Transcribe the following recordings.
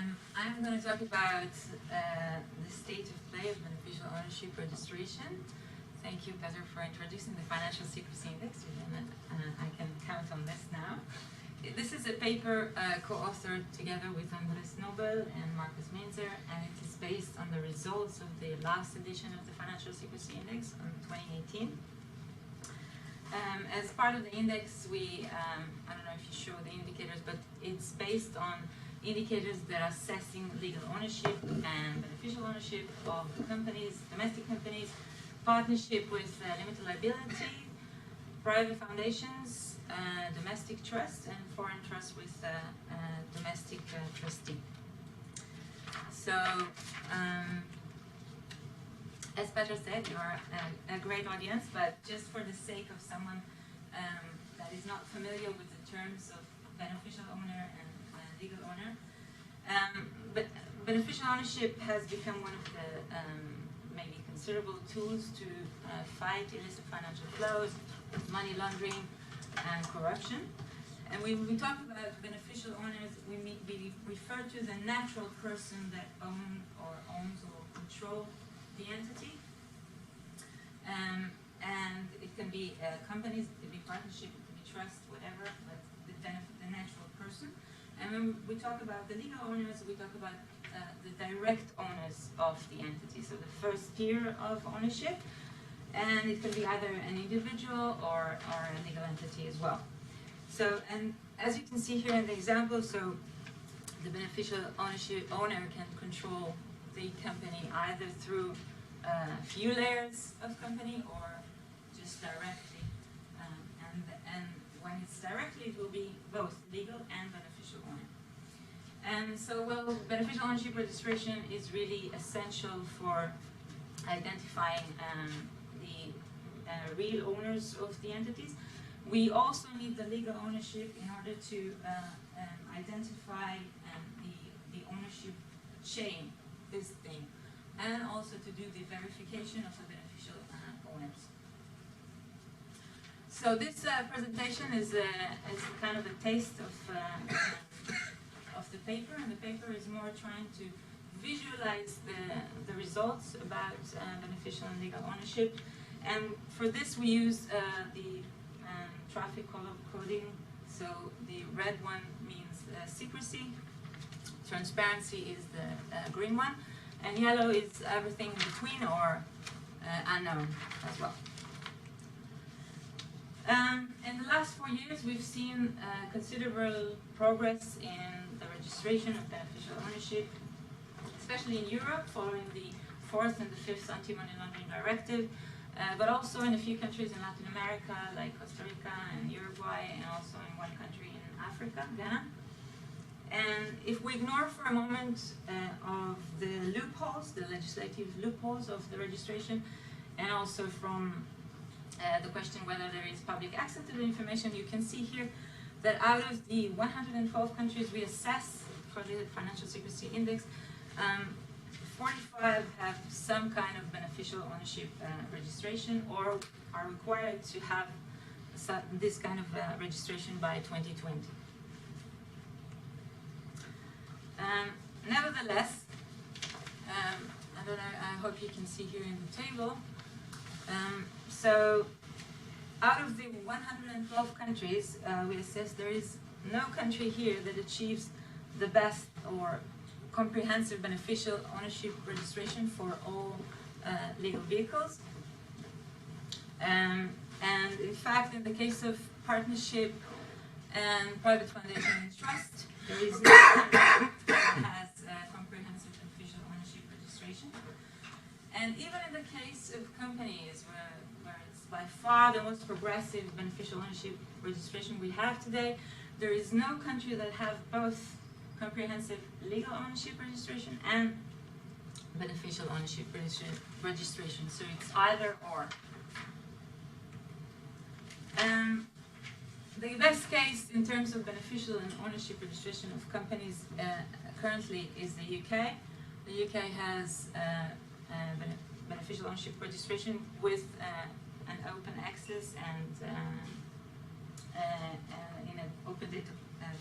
I'm going to talk about the state of play of beneficial ownership registration. Thank you, Peter, for introducing the Financial Secrecy Index. I can count on this now. This is a paper co-authored together with Andres Nobel and Marcus Mainzer, and it is based on the results of the last edition of the Financial Secrecy Index in 2018. As part of the index, we, I don't know if you show the indicators, but it's based on indicators that are assessing legal ownership and beneficial ownership of companies, domestic companies, partnership with limited liability, private foundations, domestic trust, and foreign trust with domestic trustee. So, as Peter said, you are a great audience, but just for the sake of someone that is not familiar with the terms of beneficial owner and legal owner, but beneficial ownership has become one of the maybe considerable tools to fight illicit financial flows, money laundering, and corruption. And when we talk about beneficial owners, we refer to the natural person that owns or controls the entity. And it can be companies, it can be partnership, it can be trust, whatever, but the natural person. And when we talk about the legal owners, we talk about the direct owners of the entity, so the first tier of ownership, and it can be either an individual or a legal entity as well. So, and as you can see here in the example, so the beneficial owner can control the company either through a few layers of company or just directly, and when it's directly, it will be both legal and beneficial owner. And so, well, beneficial ownership registration is really essential for identifying the real owners of the entities. We also need the legal ownership in order to identify the ownership chain, this thing, and also to do the verification of the beneficial owners. So this presentation is kind of a taste of the paper, and the paper is more trying to visualize the results about beneficial and legal ownership. And for this we use the traffic color coding. So the red one means secrecy, transparency is the green one, and yellow is everything in between or unknown as well. In the last 4 years, we've seen considerable progress in the registration of beneficial ownership, especially in Europe, following the 4th and the 5th anti-money laundering directive, but also in a few countries in Latin America, like Costa Rica and Uruguay, and also in one country in Africa, Ghana. And if we ignore for a moment of the loopholes, the legislative loopholes of the registration, and also from the question whether there is public access to the information, you can see here that out of the 112 countries we assess for the Financial Secrecy Index, 45 have some kind of beneficial ownership registration or are required to have this kind of registration by 2020. Nevertheless, I don't know, I hope you can see here in the table. So, out of the 112 countries we assess, there is no country here that achieves the best or comprehensive beneficial ownership registration for all legal vehicles. And in fact, in the case of partnership and private foundation and trust, there is no country that has comprehensive beneficial ownership registration. And even in the case of companies where it's by far the most progressive beneficial ownership registration we have today, there is no country that have both comprehensive legal ownership registration and beneficial ownership registration. So it's either or. The best case in terms of beneficial and ownership registration of companies currently is the UK. The UK has beneficial ownership registration with an open access and in an open data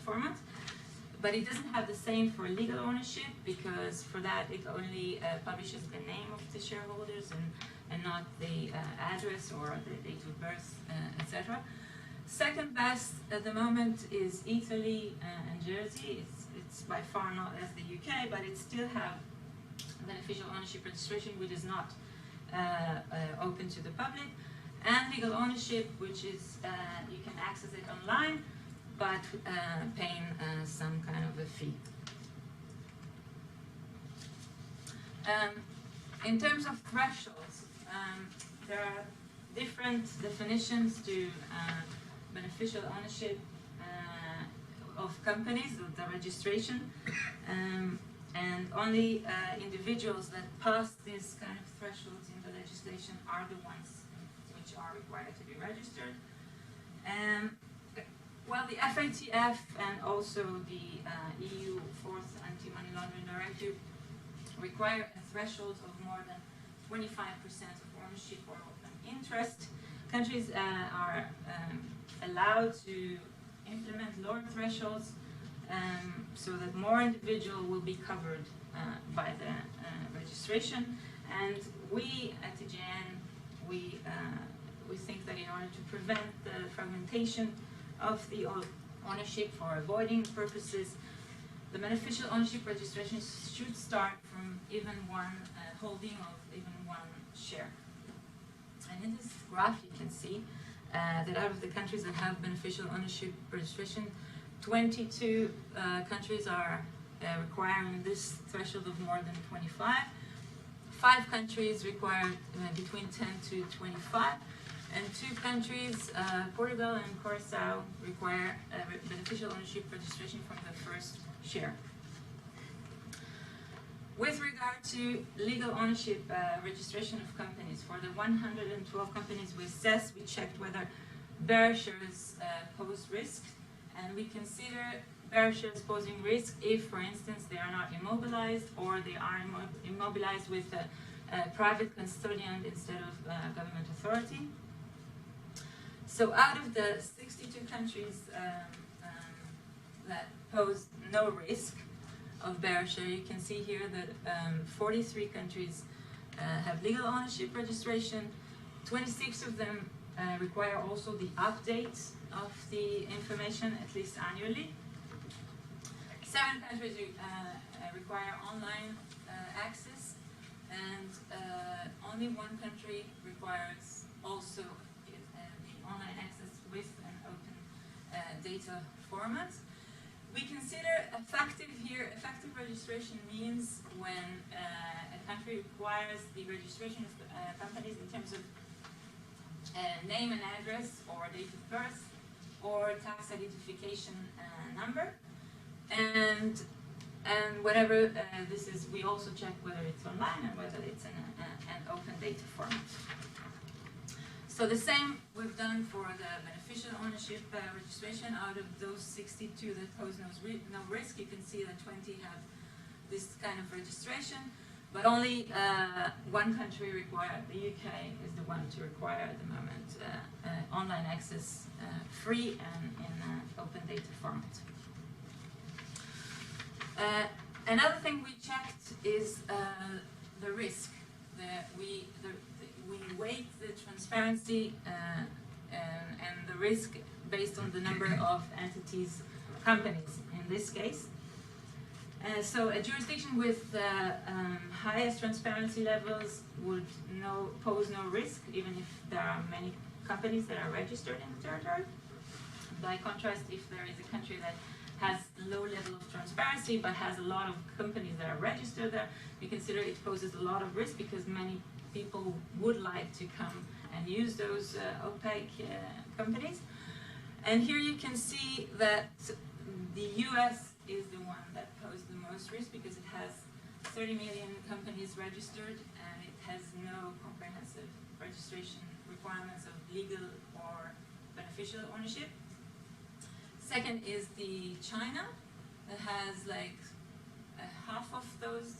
format. But it doesn't have the same for legal ownership, because for that it only publishes the name of the shareholders and not the address or the date of birth, etc. Second best at the moment is Italy and Jersey. It's by far not as the UK, but it still have beneficial ownership registration, which is not open to the public, and legal ownership, which is you can access it online, but paying some kind of a fee. In terms of thresholds, there are different definitions to beneficial ownership of companies, the registration, and only individuals that pass these kind of thresholds in the legislation are the ones which are required to be registered. Well, the FATF and also the EU Fourth Anti-Money Laundering Directive require a threshold of more than 25% of ownership or open interest. Countries are allowed to implement lower thresholds so that more individuals will be covered by the registration. And we at TGN, we think that in order to prevent the fragmentation of the ownership for avoiding purposes, the beneficial ownership registration should start from even one holding of even one share. And in this graph you can see that out of the countries that have beneficial ownership registration, 22 countries are requiring this threshold of more than 25. 5 countries require between 10 to 25. And 2 countries, Portugal and Curaçao, require beneficial ownership registration from the first share. With regard to legal ownership registration of companies, for the 112 companies we assessed, we checked whether bearer shares pose risk, and we consider bearer shares posing risk if, for instance, they are not immobilized or they are immobilized with a private custodian instead of government authority. So out of the 62 countries that pose no risk of bearer share, you can see here that 43 countries have legal ownership registration. 26 of them require also the update of the information at least annually. 7 countries require online access, and only 1 country requires also online access with an open data format. We consider effective here, effective registration means when a country requires the registration of companies in terms of name and address or date of birth or tax identification number. And whatever this is, we also check whether it's online and whether it's in an open data format. So the same we've done for the beneficial ownership registration. Out of those 62 that pose no risk, you can see that 20 have this kind of registration, but only 1 country required, the UK is the one to require at the moment online access free and in open data format. Another thing we checked is the risk. We weight the transparency and the risk based on the number of entities, companies in this case. So a jurisdiction with highest transparency levels would pose no risk, even if there are many companies that are registered in the territory. By contrast, if there is a country that has low level of transparency but has a lot of companies that are registered there, we consider it poses a lot of risk because many people would like to come and use those opaque companies. And here you can see that the US is the one that posed the most risk because it has 30 million companies registered and it has no comprehensive registration requirements of legal or beneficial ownership. Second is the China that has like half of those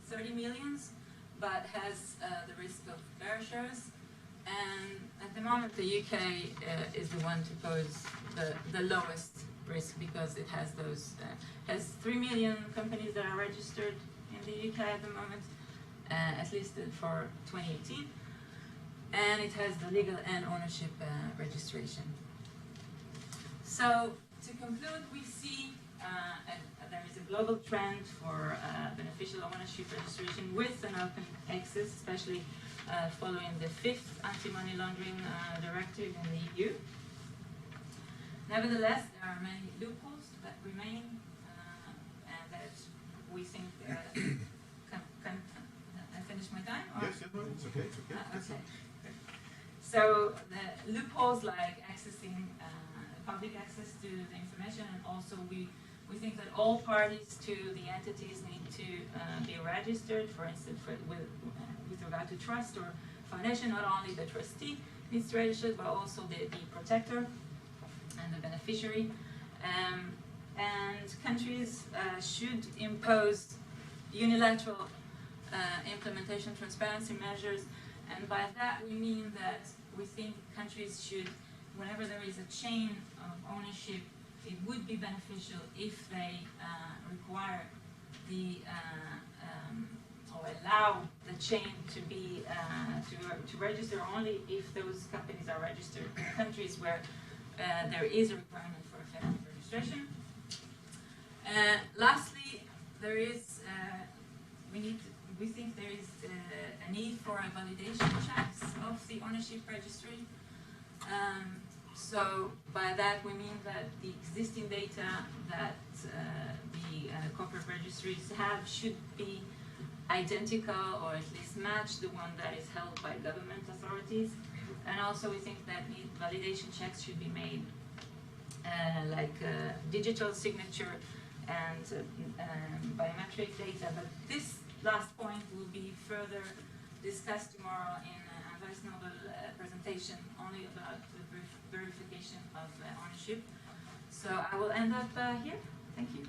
30 millions, but has the risk of bearer shares. And at the moment, the UK is the one to pose the lowest risk because it has those has 3 million companies that are registered in the UK at the moment, at least for 2018, and it has the legal and ownership registration. So to conclude, we see there is a global trend for beneficial ownership registration with an open access, especially following the 5th anti-money laundering directive in the EU. Nevertheless, there are many loopholes that remain and that we think can I finish my time? Or? Yes, it's okay. It's okay. Okay. So the loopholes like accessing public access to the information, and also we think that all parties to the entities need to be registered. For instance, with regard to trust or foundation, not only the trustee needs to register, but also the protector and the beneficiary. And countries should impose unilateral implementation transparency measures, and by that we mean that we think countries should, whenever there is a chain of ownership, it would be beneficial if they require the or allow the chain to be to register only if those companies are registered in countries where there is a requirement for effective registration. Lastly, there is we think there is a need for a validation checks of the ownership registry. So by that we mean that the existing data that the corporate registries have should be identical or at least match the one that is held by government authorities. And also we think that validation checks should be made like digital signature and biometric data. But this last point will be further discussed tomorrow in Vice Noble presentation only about the verification of ownership. So I will end up here. Thank you.